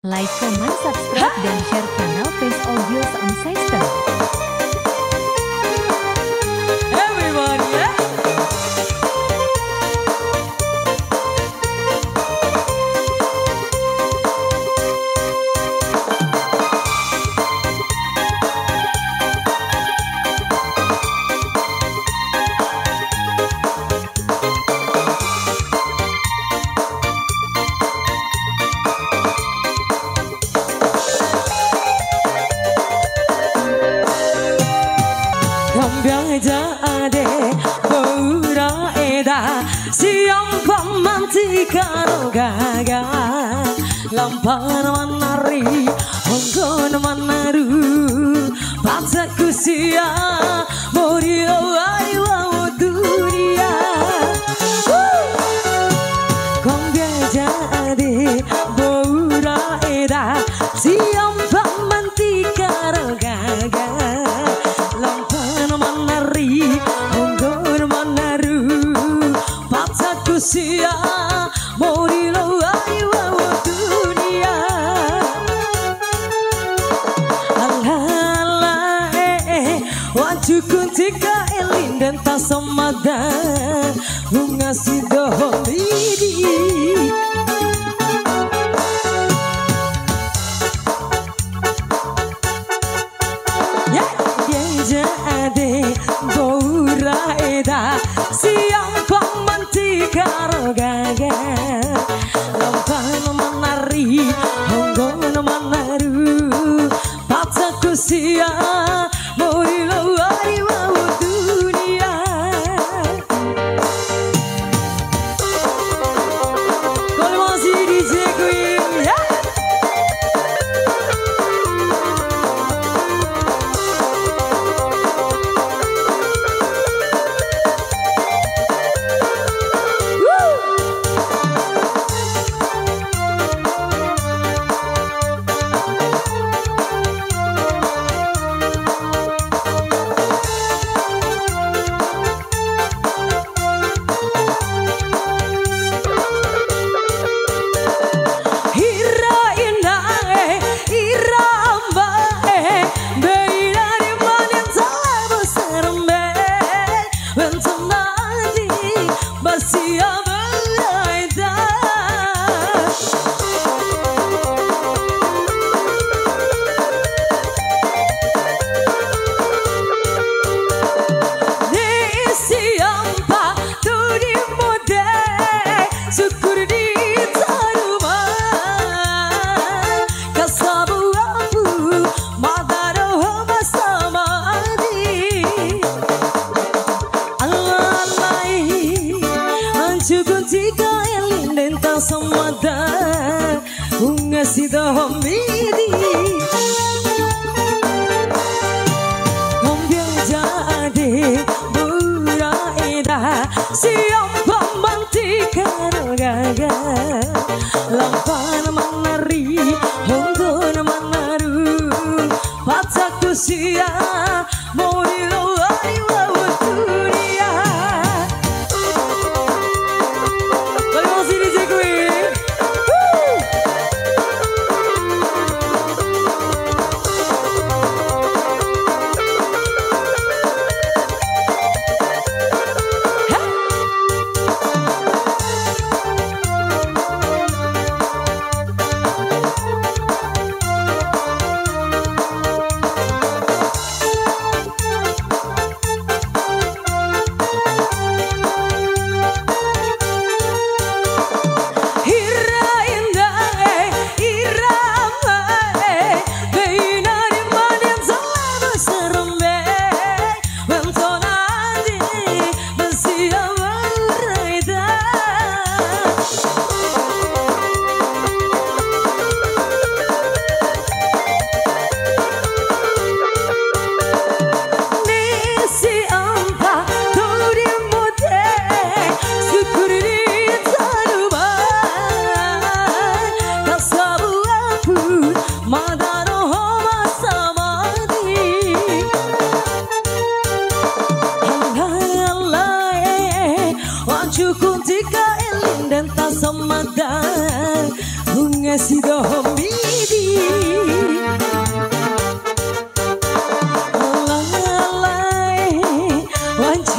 Like, comment, subscribe, dan share channel Face Audio Sound System. Everybody, yeah? Biajade pura eda siang pamanti karo gaga lampar manari hongkon manaru patsaku sia morio aiwa dunia kong biajade pura eda siang pamanti karo gaga sia morilo aiwa dunia alhala waju kuntika elin dan tasamada bunga sidohomidi ya dia ade bora eda siang karo gaga lampan menari honggon manaru patsaku sia morilo aiwa dunia kalau masih DJ Queen ya samada bunga sidohomidi ngombyang jade bura eda siang pamanti karo gaga lampan manari honggon manaru patsaku sia morilo aiwa dunia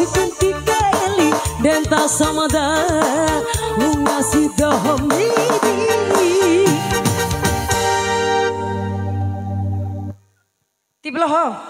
Kunti kaili dan tak sama dah Ungasih dohomidi Tibloho